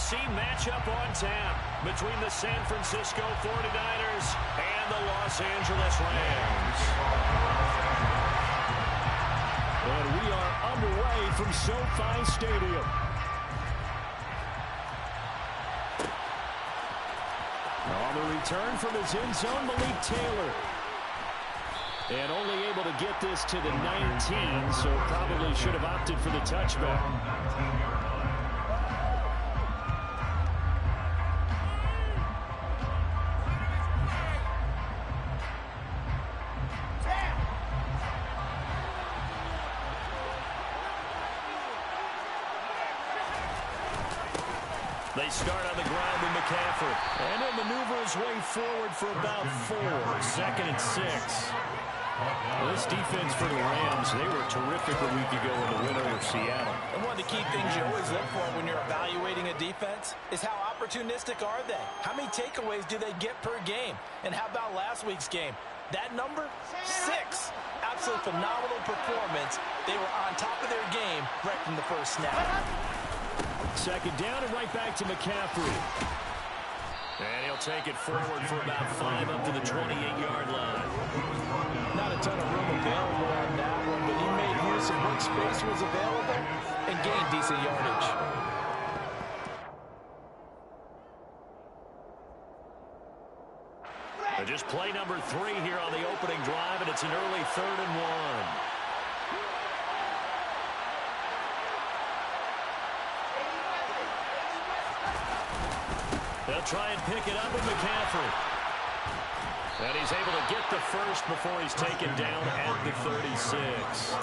must-see matchup on tap between the San Francisco 49ers and the Los Angeles Rams. And we are underway from SoFi Stadium. On the return from his end zone, Malik Taylor. And only able to get this to the 19, so probably should have opted for the touchback. They start on the ground with McCaffrey. And he'll maneuver his way forward for about 4. 2nd and 6. This defense for the Rams, they were terrific a week ago in the win over Seattle. And one of the key things you always look for when you're evaluating a defense is how opportunistic are they? How many takeaways do they get per game? And how about last week's game? That number? 6. Absolutely phenomenal performance. They were on top of their game right from the first snap. 2nd down and right back to McCaffrey. And he'll take it forward for about 5 up to the 28-yard line. Not a ton of room available on that one, but he made use of what space was available and gained decent yardage. Just play number 3 here on the opening drive, and it's an early 3rd and 1. They'll try and pick it up with McCaffrey. And he's able to get the first before he's taken down at the 36.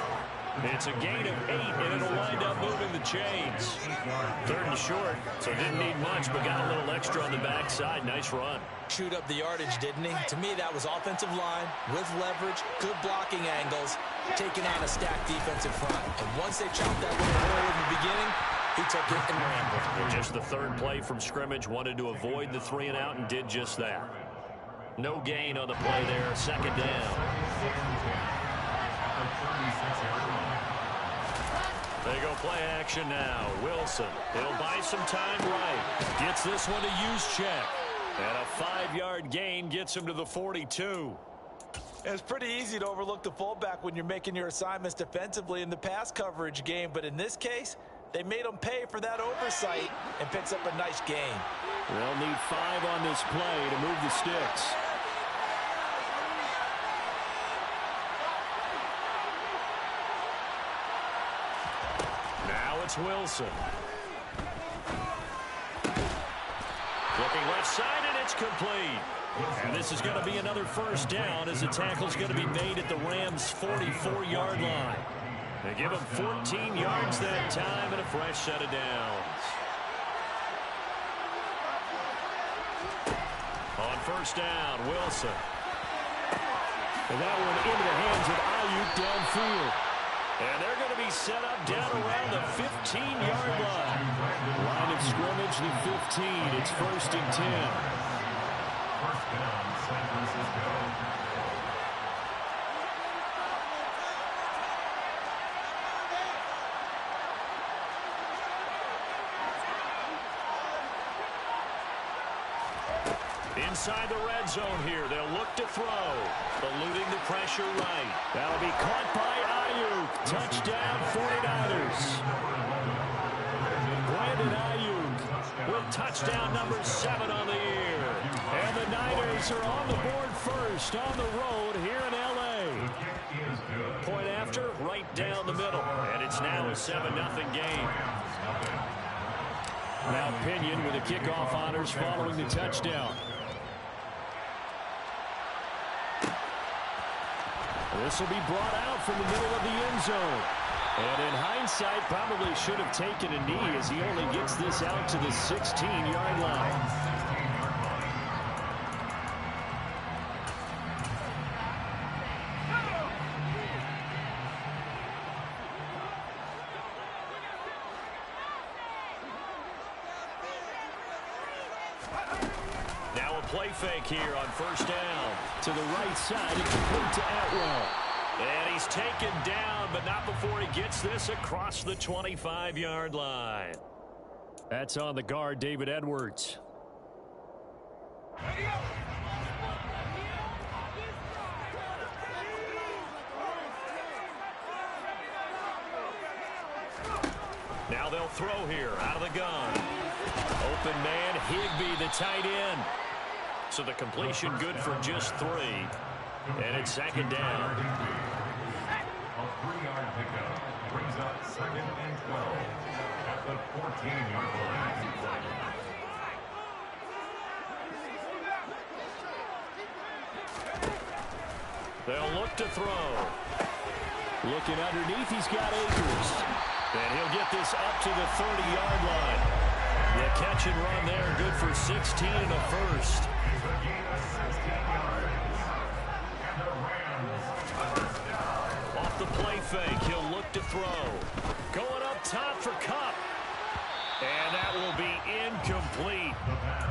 It's a gain of 8, and it'll wind up moving the chains. 3rd and short, so didn't need much, but got a little extra on the backside. Nice run. Chewed up the yardage, didn't he? To me, that was offensive line with leverage, good blocking angles, taking on a stacked defensive front. And once they chopped that little hole in the beginning, he took it and ran with it. Just the 3rd play from scrimmage, wanted to avoid the 3 and out and did just that. No gain on the play there, 2nd down. They go play action now. Wilson, he'll buy some time right. Gets this one to Juszczyk. And a 5-yard gain gets him to the 42. It's pretty easy to overlook the fullback when you're making your assignments defensively in the pass coverage game, but in this case, they made him pay for that oversight and picks up a nice gain. They'll need 5 on this play to move the sticks. Now it's Wilson. Looking left side, and it's complete. And this is going to be another 1st down as the tackle's going to be made at the Rams' 44-yard line. They give him 14 yards that time and a fresh set of downs. On 1st down, Wilson. And that one into the hands of Ayuk downfield. And they're going to be set up down around the 15-yard line. Line of scrimmage, the 15. It's 1st and 10. 1st down, San Francisco. Inside the red zone here, they'll look to throw. Eluding the pressure right. That'll be caught by Ayuk. Touchdown, 49ers. Brandon Ayuk with touchdown number 7 on the year. And the Niners are on the board first on the road here in L.A. Point after, right down the middle. And it's now a 7-0 game. Now Pinion with the kickoff honors following the touchdown. This will be brought out from the middle of the end zone. And in hindsight, probably should have taken a knee as he only gets this out to the 16-yard line. Now a play fake here on 1st down. To the right side, it's complete to Atwell. And he's taken down, but not before he gets this across the 25-yard line. That's on the guard, David Edwards. Now they'll throw here out of the gun. Open man, Higbee, the tight end. So the completion good for just 3. And it's second down. A 3-yard pickup brings up 2nd and 12 at the 14-yard line. They'll look to throw. Looking underneath, he's got Akers. And he'll get this up to the 30-yard line. The catch and run there, good for 16 and a first. It's a gain of 16 yards. And the Rams first down. Off the play fake, he'll look to throw. Going up top for Kupp. And that will be incomplete.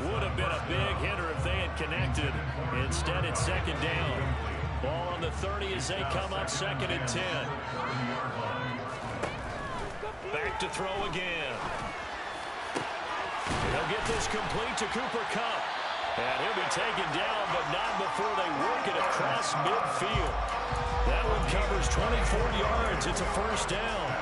Would have been a big hitter if they had connected. Instead, it's second down. Ball on the 30 as they come up 2nd and 10. Back to throw again. He'll get this complete to Cooper Kupp. And he'll be taken down, but not before they work it across midfield. That one covers 24 yards. It's a first down.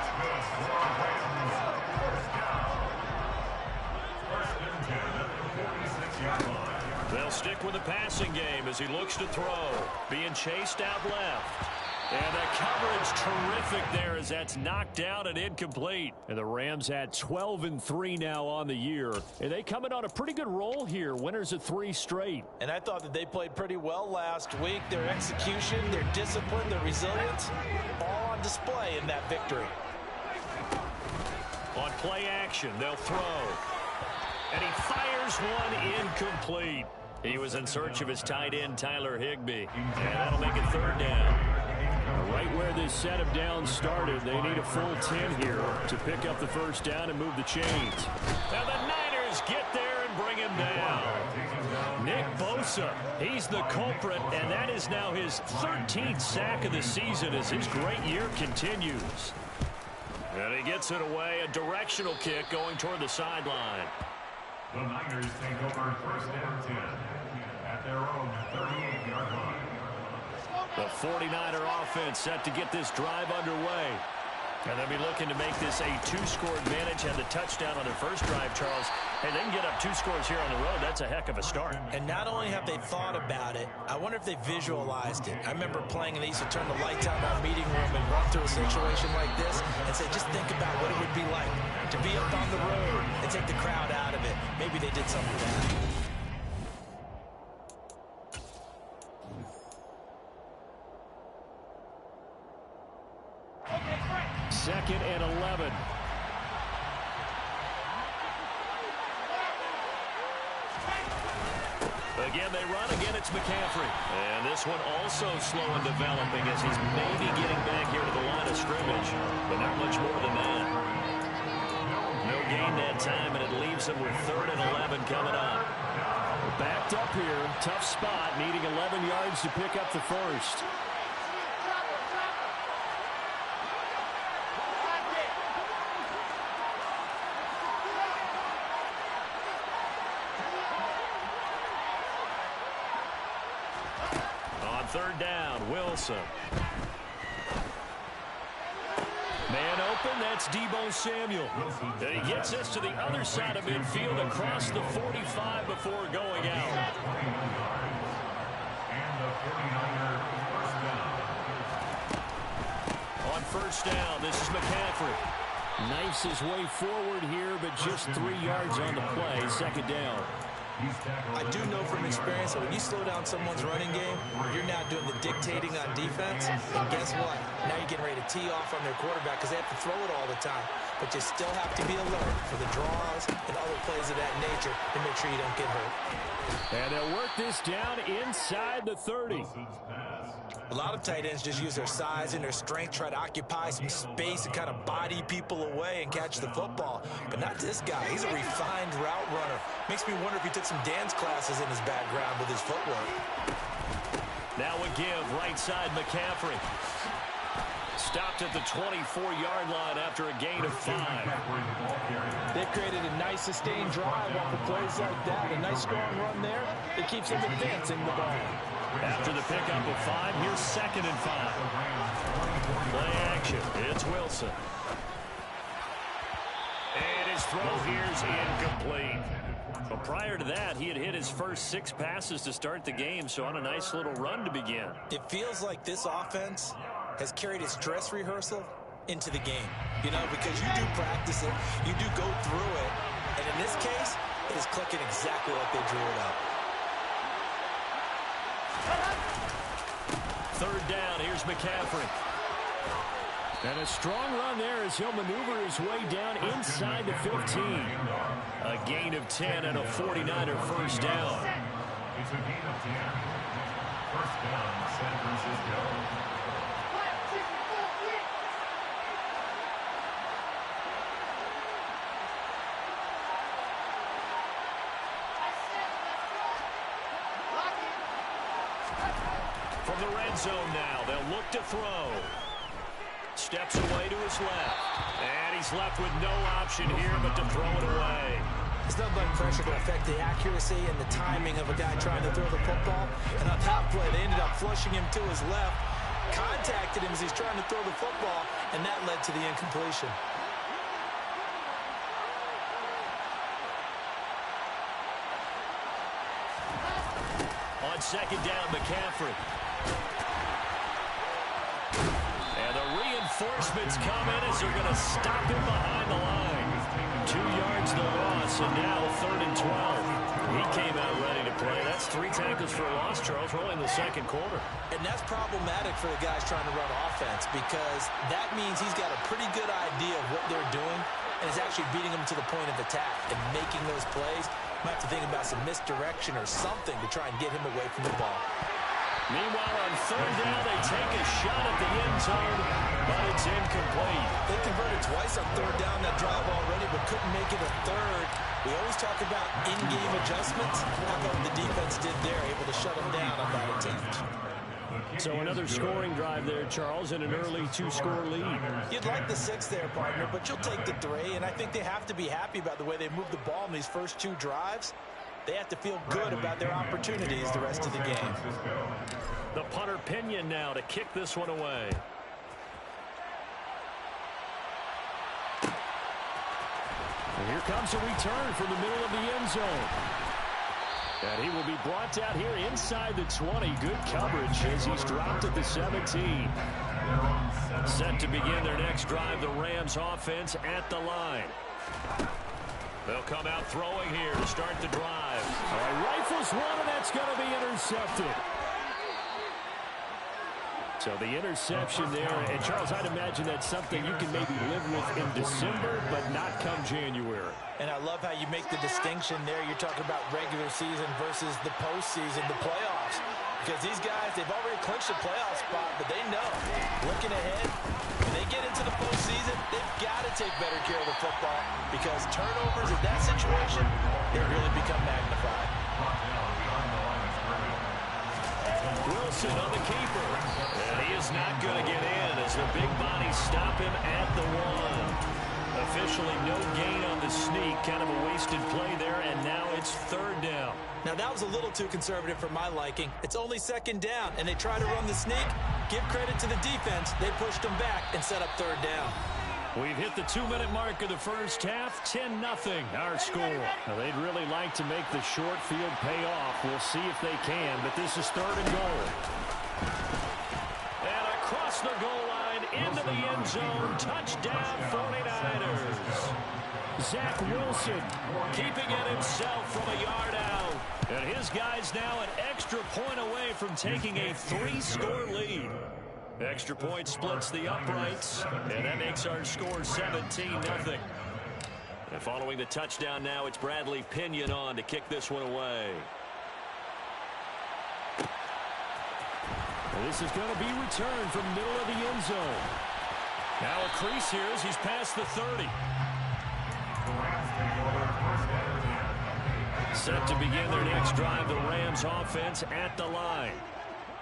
They'll stick with the passing game as he looks to throw. Being chased out left. And the coverage terrific there as that's knocked down and incomplete. And the Rams at 12-3 now on the year. And they coming on a pretty good roll here. Winners of 3 straight. And I thought that they played pretty well last week. Their execution, their discipline, their resilience, all on display in that victory. On play action, they'll throw. And he fires one incomplete. He was in search of his tight end, Tyler Higbee. And that'll make it 3rd down. Right where this set of downs started, they need a full 10 here to pick up the first down and move the chains. Now the Niners get there and bring him down. Nick Bosa, he's the culprit, and that is now his 13th sack of the season as his great year continues. And he gets it away, a directional kick going toward the sideline. The Niners take over 1st and 10 at their own 38-yard line. The 49er offense set to get this drive underway. And they'll be looking to make this a 2-score advantage. Had the touchdown on their first drive, Charles. Hey, they can get up 2 scores here on the road. That's a heck of a start. And not only have they thought about it, I wonder if they visualized it. I remember playing and they used to turn the lights out in our meeting room and run through a situation like this and say, just think about what it would be like to be up on the road and take the crowd out of it. Maybe they did something like that. 2nd and 11. Again, they run. Again, it's McCaffrey. And this one also slow in developing as he's maybe getting back here to the line of scrimmage. But not much more than that. No gain that time, and it leaves him with 3rd and 11 coming up. Backed up here. Tough spot. Needing 11 yards to pick up the first. On 3rd down, Wilson. Man open, that's Deebo Samuel. And he gets this to the other side of midfield across the 45 before going out. And the 49er first down. On 1st down, this is McCaffrey. Knifes his way forward here, but just 3 yards on the play. 2nd down. I do know from experience that when you slow down someone's running game, you're now doing the dictating on defense. And guess what? Now you're getting ready to tee off on their quarterback because they have to throw it all the time. But you still have to be alert for the draws and other plays of that nature to make sure you don't get hurt. And they'll work this down inside the 30. A lot of tight ends just use their size and their strength, try to occupy some space and kind of body people away and catch the football. But not this guy. He's a refined route runner. Makes me wonder if he took some dance classes in his background with his footwork. Now a give, right side McCaffrey. Stopped at the 24-yard line after a gain of 5. They've created a nice sustained drive off of plays like that. A nice strong run there. It keeps them advancing the ball. After the pickup of 5, here's 2nd and 5. Play action. It's Wilson. And his throw here's incomplete. But prior to that, he had hit his first 6 passes to start the game, so on a nice little run to begin. It feels like this offense has carried its dress rehearsal into the game. You know, because you do practice it, you do go through it, and in this case, it is clicking exactly like they drew it up. 3rd down, here's McCaffrey. And a strong run there as he'll maneuver his way down inside the 15. A gain of 10 and a 49er first down. It's a gain of 10. First down, San Francisco. From the red zone now, they'll look to throw. Steps away to his left. And he's left with no option here but to throw it away. There's no blood pressure to affect the accuracy and the timing of a guy trying to throw the football. And on that play, they ended up flushing him to his left, contacted him as he's trying to throw the football, and that led to the incompletion. On 2nd down, McCaffrey. And the reinforcements come in as they're going to stop him behind the line. 2 yards the loss, and now 3rd and 12. He came out ready to play. That's 3 tackles for a loss, Charles, rolling the 2nd quarter. And that's problematic for the guys trying to run offense because that means he's got a pretty good idea of what they're doing and is actually beating them to the point of attack and making those plays. Might have to think about some misdirection or something to try and get him away from the ball. Meanwhile, on 3rd down, they take a shot at the end zone, but it's incomplete. They converted twice on 3rd down that drive already, but couldn't make it a 3rd. We always talk about in-game adjustments. How about what the defense did there, able to shut them down on that attempt. So another scoring drive there, Charles, and an early 2-score lead. You'd like the 6 there, partner, but you'll take the 3, and I think they have to be happy about the way they moved the ball in these first 2 drives. They have to feel good about their opportunities the rest of the game. The punter Pinion now to kick this one away. And here comes a return from the middle of the end zone. And he will be brought down here inside the 20. Good coverage as he's dropped at the 17. Set to begin their next drive, the Rams offense at the line. They'll come out throwing here to start the drive. All right, rifles one, and that's going to be intercepted. So the interception there, and Charles, I'd imagine that's something you can maybe live with in December, but not come January. And I love how you make the distinction there. You're talking about regular season versus the postseason, the playoffs. Because these guys, they've already clinched a playoff spot, but they know, looking ahead, when they get into the postseason, they've got to take better care of the football because turnovers in that situation, they really become magnified. Wilson on the keeper. And he is not going to get in as the big bodies stop him at the 1. Officially no gain on the sneak. Kind of a wasted play there, and now it's 3rd down. Now, that was a little too conservative for my liking. It's only 2nd down, and they try to run the sneak. Give credit to the defense. They pushed them back and set up 3rd down. We've hit the 2-minute mark of the first half. 10-0 our score. Now, they'd really like to make the short field pay off. We'll see if they can, but this is 3rd and goal. And across the goal line into the end zone. Touchdown 49ers. Zach Wilson keeping it himself from a yard out. And his guys now an extra point away from taking a 3-score lead. Extra point splits the uprights, and that makes our score 17-0. And following the touchdown now, it's Bradley Pinion on to kick this one away. And this is going to be returned from the middle of the end zone. Now a crease here as he's past the 30. Set to begin their next drive, the Rams offense at the line.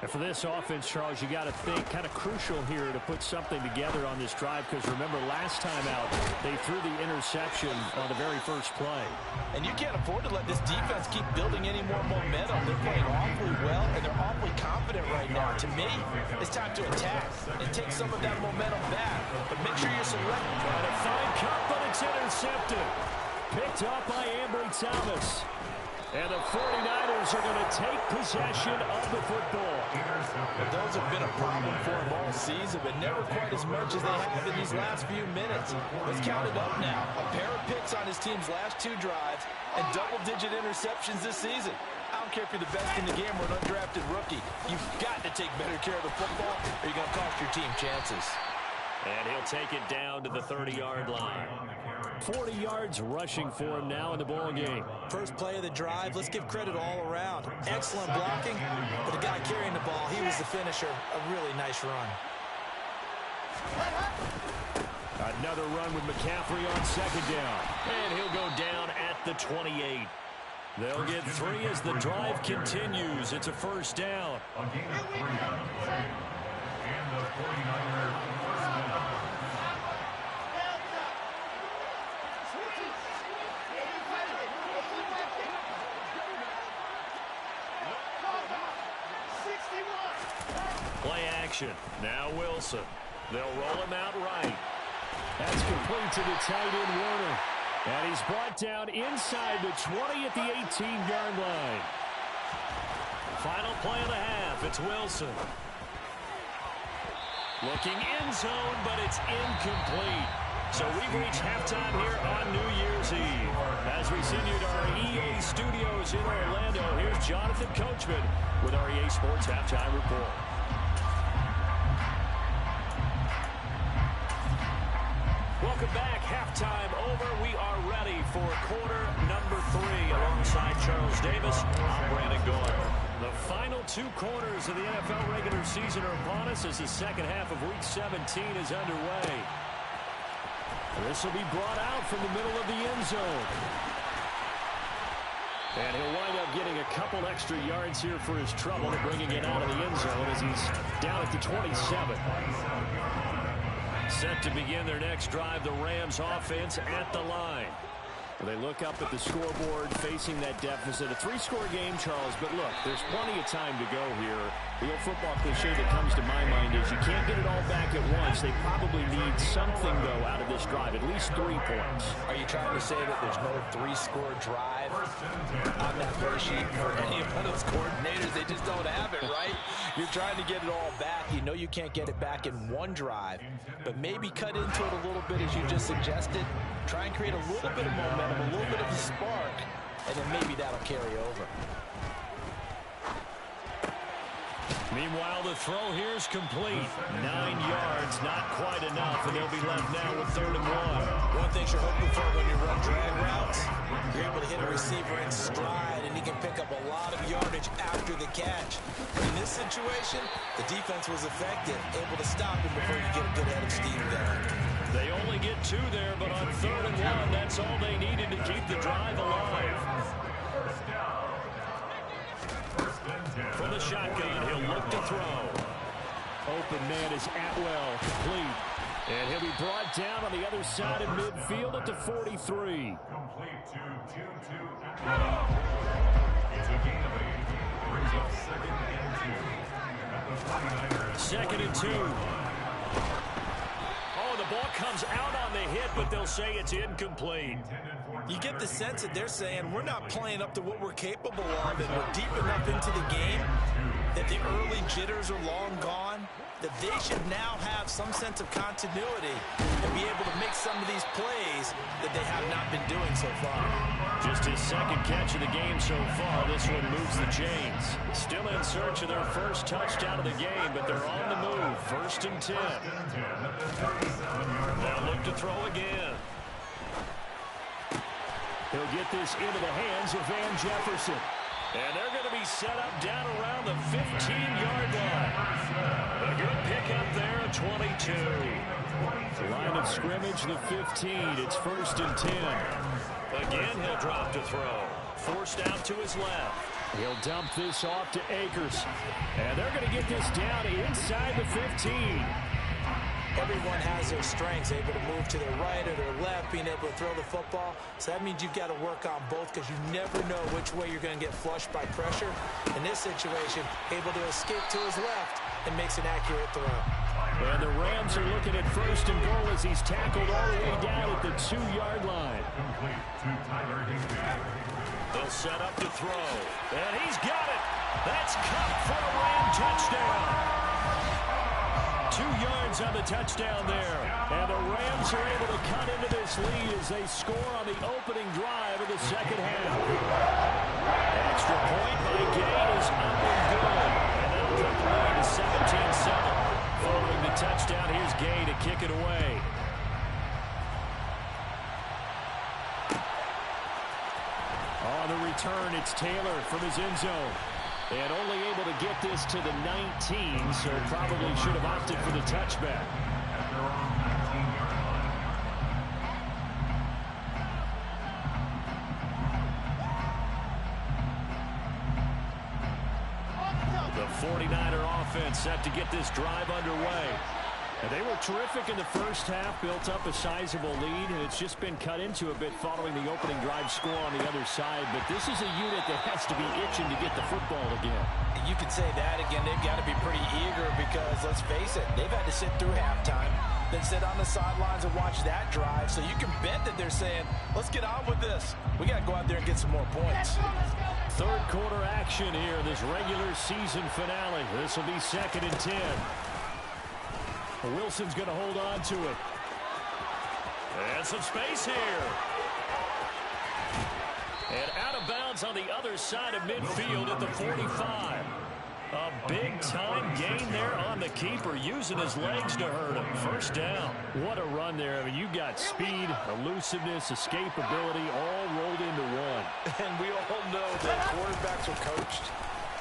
And for this offense, Charles, you got to think kind of crucial here to put something together on this drive, because remember last time out they threw the interception on the very first play. And you can't afford to let this defense keep building any more momentum. They're playing awfully well, and they're awfully confident right now. To me, it's time to attack and take some of that momentum back. But make sure you're selecting. Trying to find Cup, but it's intercepted. Picked up by Ambry Thomas. And the 49ers are going to take possession of the football. Those have been a problem for them all season, but never quite as much as they have in these last few minutes. Let's count it up now. A pair of picks on his team's last 2 drives and double-digit interceptions this season. I don't care if you're the best in the game or an undrafted rookie. You've got to take better care of the football or you're going to cost your team chances. And he'll take it down to the 30-yard line. 40 yards rushing for him now in the ball game. First play of the drive, let's give credit all around. Excellent blocking, but the guy carrying the ball, he was the finisher. A really nice run. Another run with McCaffrey on second down. And he'll go down at the 28. They'll get 3 as the drive continues. It's a first down. A gain of 3 and the 49ers first down. Play action. Now Wilson. They'll roll him out right. That's complete to the tight end Warner. And he's brought down inside the 20 at the 18-yard line. Final play of the half. It's Wilson. Looking end zone, but it's incomplete. So we've reached halftime here on New Year's Eve. As we send you to our EA studios in Orlando, here's Jonathan Coachman with our EA Sports Halftime Report. Welcome back. Halftime over. We are ready for quarter number 3 alongside Charles Davis. I'm Brandon Goyle. The final 2 quarters of the NFL regular season are upon us as the second half of Week 17 is underway. This will be brought out from the middle of the end zone. And he'll wind up getting a couple extra yards here for his trouble, bringing it out of the end zone as he's down at the 27. Set to begin their next drive, the Rams offense at the line. They look up at the scoreboard facing that deficit. A 3-score game, Charles, but look, there's plenty of time to go here. The old football cliche that comes to my mind is you can't get it all back at once. They probably need something, though, out of this drive, at least 3 points. Are you trying to say that there's no 3-score drive on that play sheet for any of those coordinators? They just don't have it, right? You're trying to get it all back. You know you can't get it back in one drive, but maybe cut into it a little bit as you just suggested. Try and create a little bit of momentum, a little bit of a spark, and then maybe that'll carry over. Meanwhile, the throw here is complete. 9 yards, not quite enough, and they'll be left now with 3rd and 1. One thing you're hoping for when you run drag routes, you're able to hit a receiver in stride, and he can pick up a lot of yardage after the catch. In this situation, the defense was effective, able to stop him before you get a good head of steam going. They only get 2 there, but on 3rd and 1, that's all they needed to keep the drive alive. From the shotgun, he'll look to throw. Open man is Atwell, complete. And he'll be brought down on the other side of midfield at the 43. Complete to Juju Atwell. It's a gain of 8. Brings up 2nd and 2. At the 49ers. 2nd and 2. Oh, the ball comes out on the hit, but they'll say it's incomplete. You get the sense that they're saying we're not playing up to what we're capable of, and we're deep enough into the game that the early jitters are long gone, that they should now have some sense of continuity and be able to make some of these plays that they have not been doing so far. Just his 2nd catch of the game so far. This one moves the chains. Still in search of their first touchdown of the game, but they're on the move. 1st and 10. Now look to throw again. He'll get this into the hands of Van Jefferson. And they're going to be set up down around the 15-yard line. A good pickup there at 22. Line of scrimmage, the 15. It's 1st and 10. Again, he'll drop to throw. Forced out to his left. He'll dump this off to Akers. And they're going to get this down inside the 15. Everyone has their strengths, able to move to their right or their left, being able to throw the football. So that means you've got to work on both because you never know which way you're going to get flushed by pressure. In this situation, able to escape to his left and makes an accurate throw. And the Rams are looking at 1st and goal as he's tackled all the way down at the 2-yard line. They'll set up to throw. And he's got it. That's Cup for a Ram touchdown. 2 yards on the touchdown there. And the Rams are able to cut into this lead as they score on the opening drive of the second half. Extra point by Gay is up and good. And that'll cut the lead to 17-7. Following the touchdown, here's Gay to kick it away. On the return, it's Taylor from his end zone. And only able to get this to the 19, so probably should have opted for the touchback. The 49er offense set to get this drive underway. And they were terrific in the first half, built up a sizable lead, and it's just been cut into a bit following the opening drive score on the other side. But this is a unit that has to be itching to get the football again. You could say that again. They've got to be pretty eager because, let's face it, they've had to sit through halftime, then sit on the sidelines and watch that drive. So you can bet that they're saying, let's get on with this. We got to go out there and get some more points. Third quarter action here, this regular season finale. This will be 2nd and 10. Wilson's going to hold on to it. And some space here. And out of bounds on the other side of midfield at the 45. A big-time gain there on the keeper, using his legs to hurt him. First down. What a run there. I mean, you got speed, elusiveness, escapability, all rolled into one. And we all know that quarterbacks are coached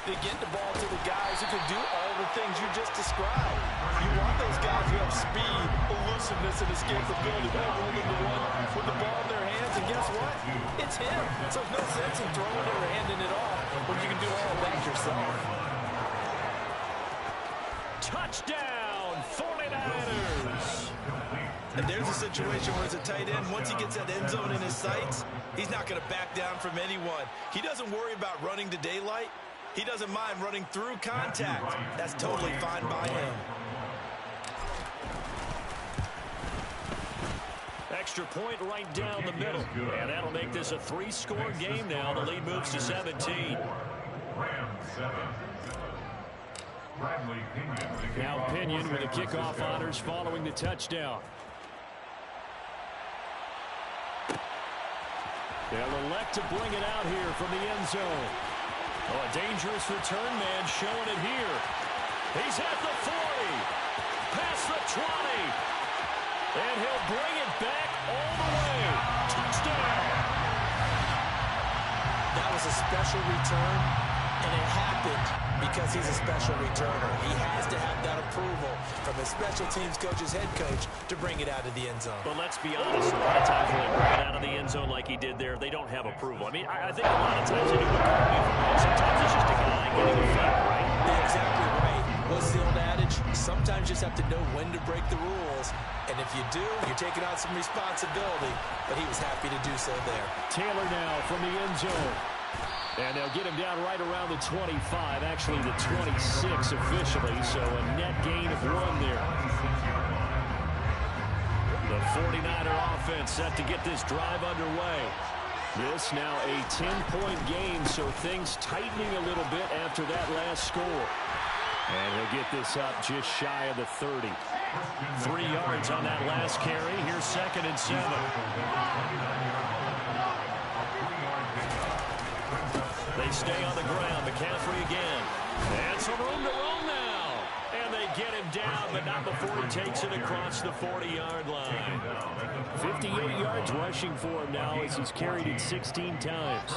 to get the ball to the guys who can do all the things you just described. You want those guys who have speed, elusiveness, and escapability all rolled into one with the ball in their hands, and guess what? It's him. So there's no sense in throwing it or handing it off when you can do all of that yourself. Touchdown, 49ers! And there's a situation where it's a tight end. Once he gets that end zone in his sights, he's not going to back down from anyone. He doesn't worry about running to daylight. He doesn't mind running through contact. That's totally fine by him. Extra point right down the middle. And that'll make this a 3-score game now. The lead moves to 17. Now Pinion with the kickoff honors following the touchdown. They'll elect to bring it out here from the end zone. Oh, a dangerous return man showing it here. He's at the 40. Past the 20. And he'll bring it back all the way. Touchdown. That was a special return, and it happened because he's a special returner. He has to have that approval from his special teams coach's head coach to bring it out of the end zone. But let's be honest, a lot of times when they bring it out of the end zone like he did there, they don't have approval. I mean, I think a lot of times they do what they're doing for ball. Sometimes it's just a guy getting a flag, right? You're exactly right. What's the old adage? Sometimes you just have to know when to break the rules. And if you do, you're taking on some responsibility. But he was happy to do so there. Taylor now from the end zone. And they'll get him down right around the 25, actually the 26 officially, so a net gain of 1 there. The 49er offense set to get this drive underway. This now a 10-point game, so things tightening a little bit after that last score. And he'll get this up just shy of the 30. 3 yards on that last carry. Here's 2nd and 7. They stay on the ground. McCaffrey again. And some room to roll now. And they get him down, but not before he takes it across the 40-yard line. 58 yards rushing for him now as he's carried it 16 times.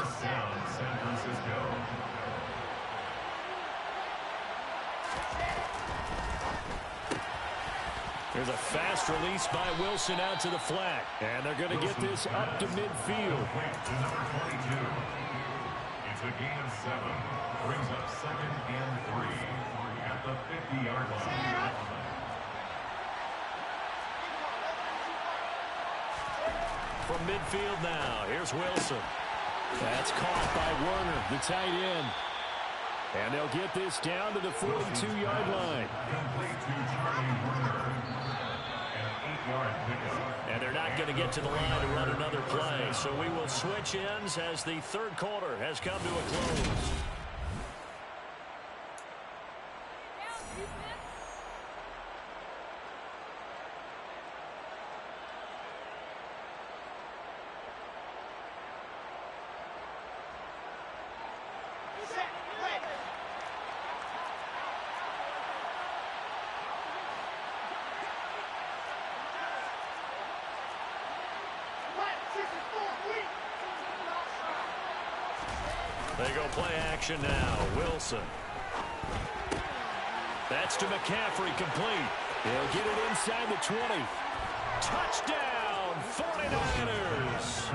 There's a fast release by Wilson out to the flat. And they're going to get this up to midfield. a gain of 7. Brings up 2nd and 3 at the 50-yard line. From midfield now, here's Wilson. That's caught by Werner, the tight end. And they'll get this down to the 42-yard line. And they're not going to get to the line to run another play. So we will switch ends as the third quarter has come to a close. They go play action now. Wilson. That's to McCaffrey, complete. He'll get it inside the 20. Touchdown, 49ers.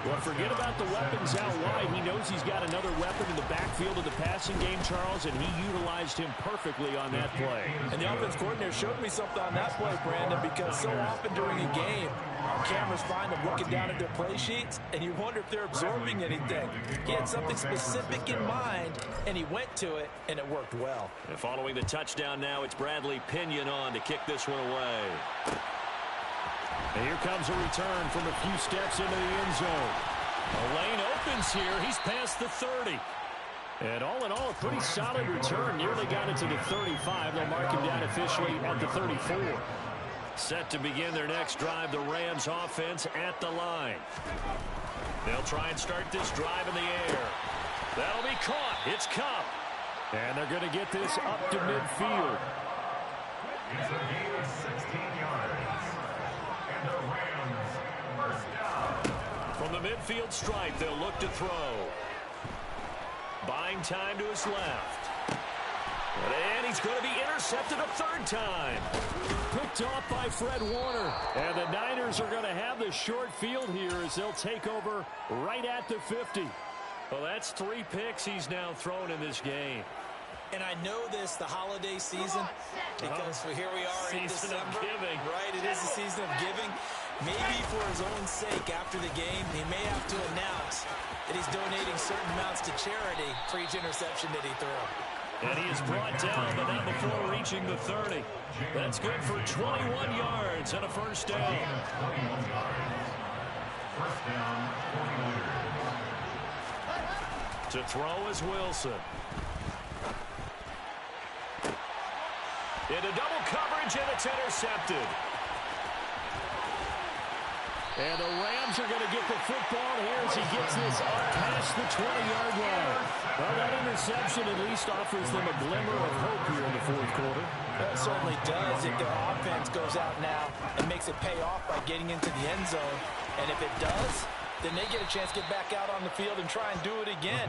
Well, forget about the weapons out wide. He knows he's got another weapon in the backfield of the passing game, Charles, and he utilized him perfectly on that play. And the offense coordinator showed me something on that play, Brandon, because so often during a game, our cameras find them looking down at their play sheets, and you wonder if they're absorbing anything. He had something specific in mind, and he went to it, and it worked well. And following the touchdown now, it's Bradley Pinion on to kick this one away. And here comes a return from a few steps into the end zone. A lane opens here. He's past the 30. And all in all, a pretty solid return. Nearly got it to the 35. They'll mark him down officially at the 34. Set to begin their next drive, the Rams offense at the line. They'll try and start this drive in the air. That'll be caught. It's Cup. And they're going to get this up to midfield. It's a gain of 16 yards. And the Rams first down. From the midfield stripe, they'll look to throw. Buying time to his left. And he's going to be intercepted a third time. Picked off by Fred Warner. And the Niners are going to have the short field here as they'll take over right at the 50. Well, that's 3 picks he's now thrown in this game. And I know this, the holiday season, because here we are in Season December. of giving. Right, it is the season of giving. Maybe for his own sake after the game, he may have to announce that he's donating certain amounts to charity for each interception that he threw. And he is brought down, but not before reaching the 30. That's good for 21 yards and a first down. First down, 49ers. To throw is Wilson. Into double coverage, and it's intercepted. And the Rams are going to get the football here as he gets this up past the 20-yard line. Well, that interception at least offers them a glimmer of hope here in the fourth quarter. That certainly does if their offense goes out now and makes it pay off by getting into the end zone. And if it does, then they get a chance to get back out on the field and try and do it again.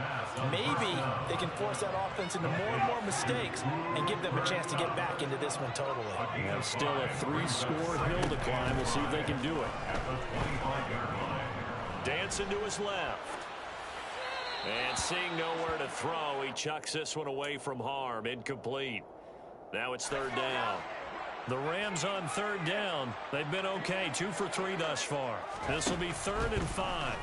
Maybe they can force that offense into more and more mistakes and give them a chance to get back into this one totally. And still a 3-score hill to climb. We'll see if they can do it. Dancing to his left. And seeing nowhere to throw, he chucks this one away from harm. Incomplete. Now it's third down. The Rams on third down. They've been okay. 2 for 3 thus far. This will be 3rd and 5.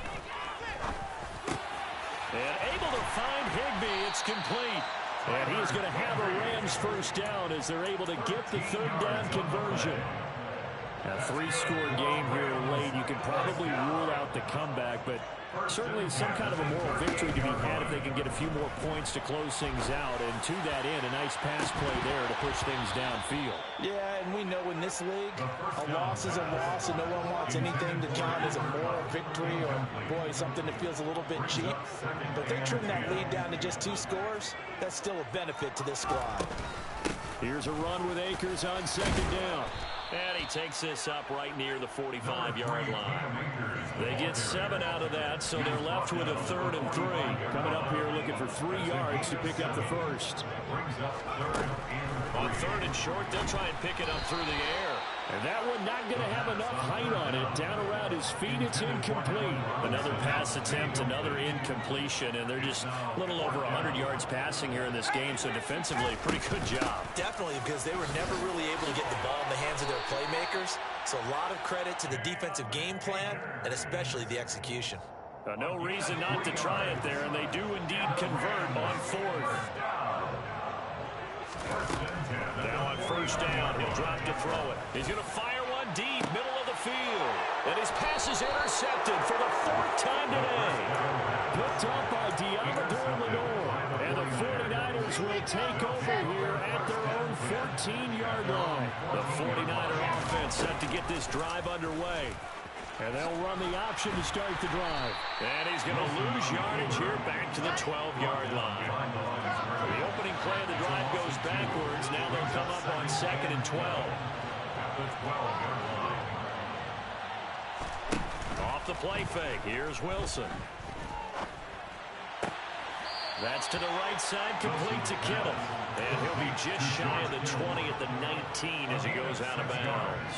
And able to find Higbee. It's complete. And he is going to have a Rams first down as they're able to get the third down conversion. A 3-score game here late. You can probably rule out the comeback, but certainly some kind of a moral victory to be had if they can get a few more points to close things out. And to that end, a nice pass play there to push things downfield. Yeah, and we know in this league, a loss is a loss, and no one wants anything to count as a moral victory or, boy, something that feels a little bit cheap. But they trim that lead down to just 2 scores. That's still a benefit to this squad. Here's a run with Akers on second down. And he takes this up right near the 45-yard line. They get 7 out of that, so they're left with a 3rd and 3. Coming up here looking for 3 yards to pick up the first. On 3rd and short, they'll try and pick it up through the air. And that one not going to have enough height on it. Down around his feet, it's incomplete. Another pass attempt, another incompletion, and they're just a little over 100 yards passing here in this game, so defensively, pretty good job. Definitely, because they were never really able to get the ball in the hands of their playmakers. So a lot of credit to the defensive game plan, and especially the execution. No reason not to try it there, and they do indeed convert on fourth. Now on first down, he'll drop to throw it. He's going to fire one deep, middle of the field. And his pass is intercepted for the fourth time today. Picked up by Diamador Lenore. And the 49ers will take over here at their own 14-yard line. The 49er offense set to get this drive underway. And they'll run the option to start the drive. And he's going to lose yardage here back to the 12-yard line. The opening play of the drive goes backwards. Now they'll come up on 2nd and 12. Off the play fake. Here's Wilson. That's to the right side, complete to Kittle. And he'll be just shy of the 20 at the 19 as he goes out of bounds.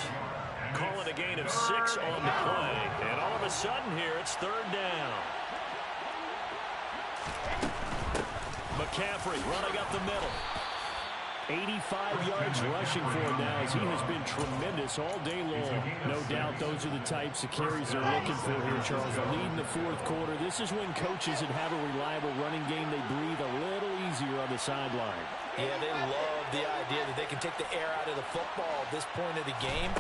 Calling a gain of 6 on the play. And all of a sudden here, it's third down. McCaffrey running up the middle. 85 yards rushing for him now as he has been tremendous all day long. No doubt those are the types of carries they're looking for here, Charles. The lead in the fourth quarter. This is when coaches that have a reliable running game, they breathe a little easier on the sideline. Yeah, they love the idea that they can take the air out of the football at this point of the game.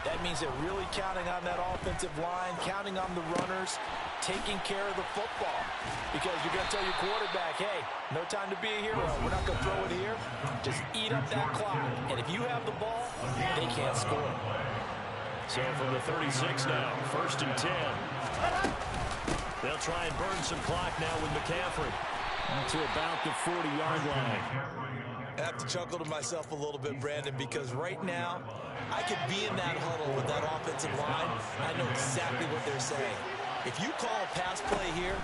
That means they're really counting on that offensive line, counting on the runners, taking care of the football. Because you're going to tell your quarterback, hey, no time to be a hero. We're not going to throw it here. Just eat up that clock. And if you have the ball, they can't score. So from the 36 now, 1st and 10. They'll try and burn some clock now with McCaffrey. To about the 40-yard line. I have to chuckle to myself a little bit, Brandon, because right now, I could be in that huddle with that offensive line. I know exactly what they're saying. If you call a pass play here,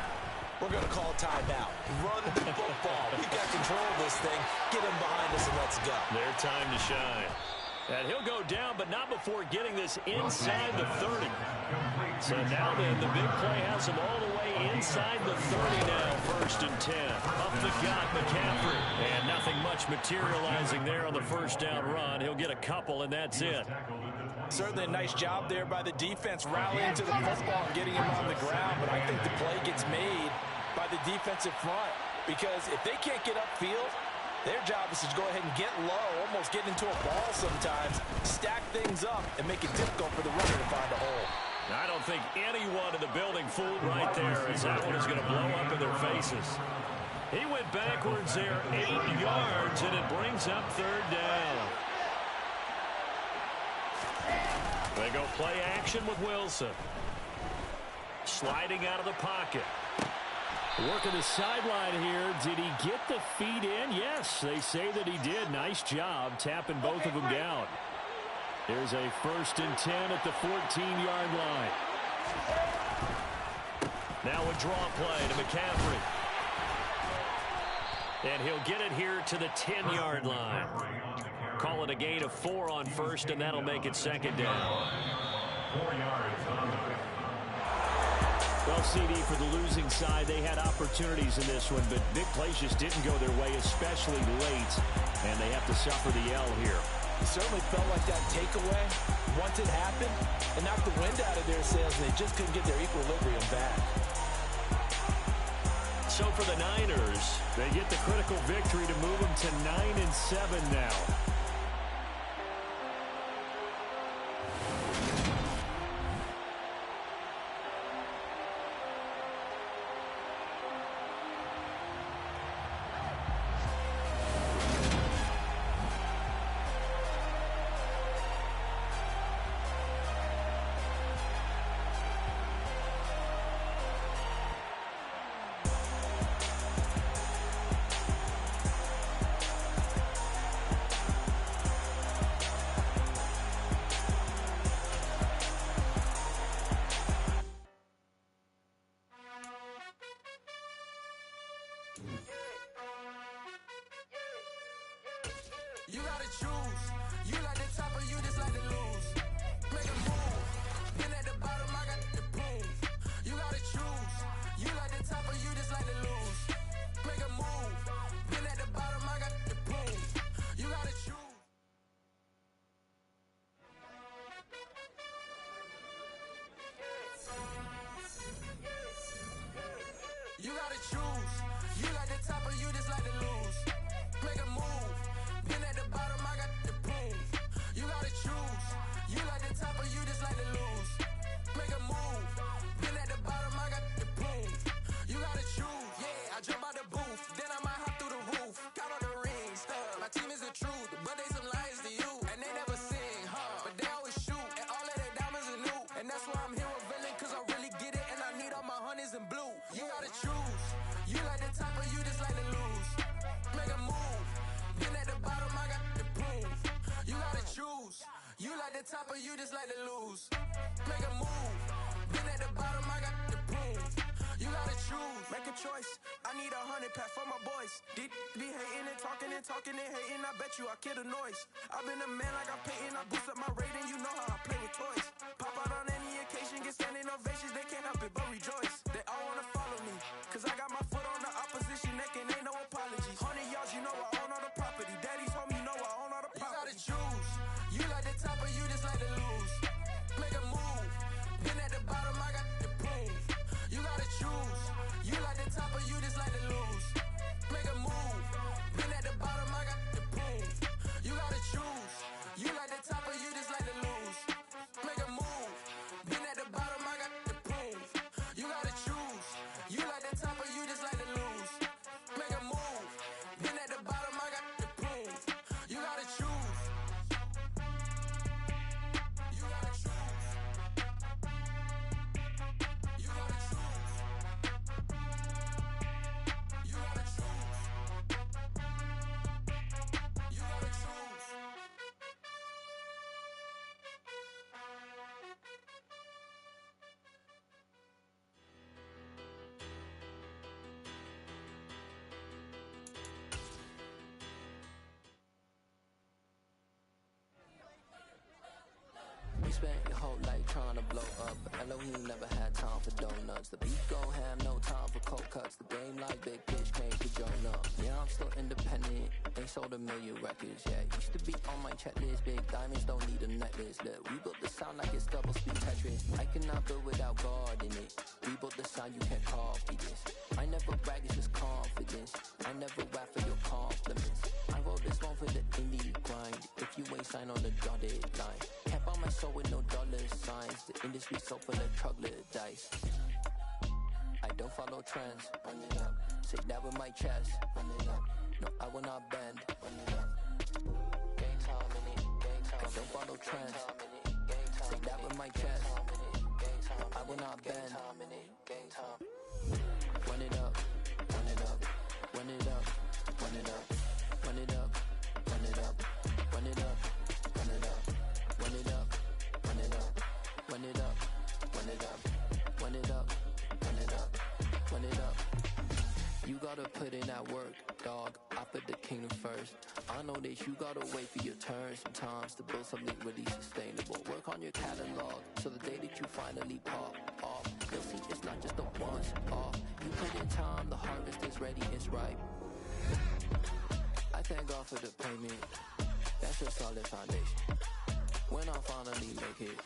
we're going to call timeout. Run the football. We've got control of this thing. Get him behind us and let's go. Their time to shine. And he'll go down, but not before getting this inside the 30. So now then, the big play has him all the way inside the 30 now, 1st and 10. Up the gut, McCaffrey. And nothing much materializing there on the first down run. He'll get a couple, and that's it. Certainly a nice job there by the defense rallying to the football and getting him on the ground. But I think the play gets made by the defensive front. Because if they can't get upfield, their job is to go ahead and get low, almost get into a ball sometimes, stack things up, and make it difficult for the runner to find a hole. I don't think anyone in the building fooled right there, as that one is going to blow up in their faces. He went backwards there 8 yards, and it brings up third down. They go play action with Wilson. Sliding out of the pocket. Working the sideline here. Did he get the feet in? Yes, they say that he did. Nice job tapping both of them down. There's a 1st and 10 at the 14-yard line. Now a draw play to McCaffrey. And he'll get it here to the 10-yard line. Call it a gain of 4 on first, and that'll make it 2nd down. 4 yards on the play. Well, CD, for the losing side, they had opportunities in this one, but big plays just didn't go their way, especially late, and they have to suffer the L here. It certainly felt like that takeaway, once it happened, it knocked the wind out of their sails, and they just couldn't get their equilibrium back. So for the Niners, they get the critical victory to move them to 9-7 now. You gotta choose. You like the top or you just like to lose. make a move. Been at the bottom, I got the boom. You gotta choose. You like the top or you just like to lose. Make a move. Been at the bottom, I got the boom. You gotta choose. You gotta choose. You like the top or you just like to lose. Make a move. Been at the bottom, I got the boom. You gotta choose. You like the top or you just like to lose. Make a move. Been at the bottom, I got the boom. You gotta choose. Yeah, I jump out the booth, then I might hop through the roof. Count on the rings, my team is the truth, but they some liars to you. And they never sing, but they always shoot. And all of their diamonds are new. And that's why I'm here with villain, cause I really get it. And I need all my honeys in blue. You gotta choose. You like the top or you just like to lose. Make a move. Been at the bottom, I got the boom. You gotta choose. You like the top or you just like to lose. Make a move. Been at the bottom, I got the boom. You gotta choose. Make a choice. I need 100 pack for my boys. Be hating and talking and talking and hating. I bet you I kill the noise. I've been a man like I'm Peyton. I boost up my rating. You know how I play with toys. Pop out on any occasion, get standing ovations. They can't help it but rejoice. They all wanna follow me, cause I got my foot on the opposition neck and ain't no apologies. 100 yards, you know I own all the property. Daddy's home, you know I own all the property. You gotta choose. You like the top or you just like to lose. Make a move. Been at the bottom, I got the boom. You gotta choose. You like the top or you just like to lose. Make a move. Been at the bottom, I got the boom. You gotta choose. You like the top or you just like to lose. Make a move. Been at the bottom, I got the boom. You gotta choose. You like the top or you just like to lose. Make a move. Been at the bottom, I got the boom. You gotta choose. You gotta choose. You gotta choose. You gotta choose. You gotta choose. You spent your whole life trying to blow up, but Elohim never had time for donuts. The beat go ham, no time for cold cuts. The game like big bitch came to join up. Yeah, I'm still independent, ain't sold a million records yet. Used to be on my checklist, big diamonds don't need a necklace. Look, we built the sound like it's double speed Tetris. I cannot build without God in it. We built the sound, you can't copy this. I never brag, it's just confidence. I never rap for your compliments. I wrote this one for the indie grind. If you ain't signed on the dotted line, can't buy my soul with no dollar signs. The industry so full of troglodytes. I don't follow trends. Run it up. Say that with my chest. Run it up. No, I will not bend. Run it up. Game time in it. Game time. I don't follow trends. Say that with my chest. No, I will not bend. Game time. Run it up. Run it up. Run it up. Run it up. Run it up. Run it up. Run it up. Run it up. Run it up. Run it up. Run it up. Run it up. Run it up. Run it up. Run it up. You gotta put in that work, dog. I put the kingdom first. I know that you gotta wait for your turn sometimes to build something really sustainable. Work on your catalog so the day that you finally pop off, you'll see it's not just a once off. You put in time, the harvest is ready, it's ripe. I thank God for the payment. That's a solid foundation. When I finally make it,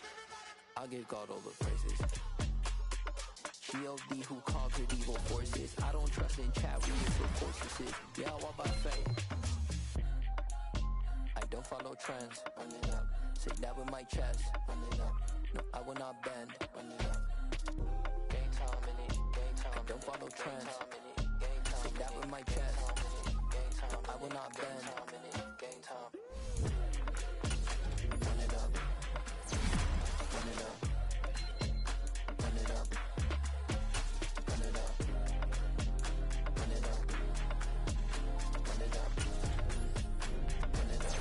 I'll give God all the praises. G.O.D. who conquered evil forces. I don't trust in chariots or fortresses. Yeah, I walk by faith. I don't follow trends. Run it up. Say that with my chest. Run it up. No, I will not bend. Run it up. Game time in it. Game time. I don't follow trends. Say that with my chest. No, I will not bend. Game time. Run it up. Run it up. Run it up. Run it up. Run it up. Run it up. Run it up.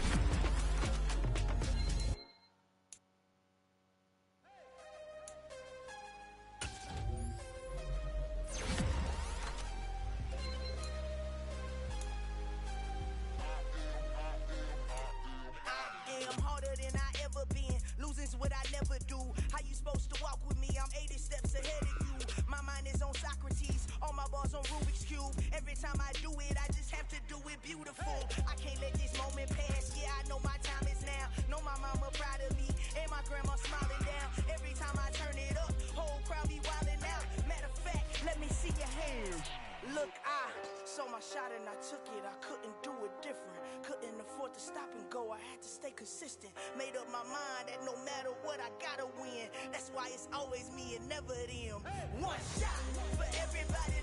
it beautiful. I can't let this moment pass. Yeah, I know my time is now. Know my mama proud of me, and my grandma smiling down. Every time I turn it up, whole crowd be wildin' out. Matter of fact, let me see your hands. Look, I saw my shot and I took it. I couldn't do it different. Couldn't afford to stop and go. I had to stay consistent. Made up my mind that no matter what, I gotta win. That's why it's always me and never them. One shot for everybody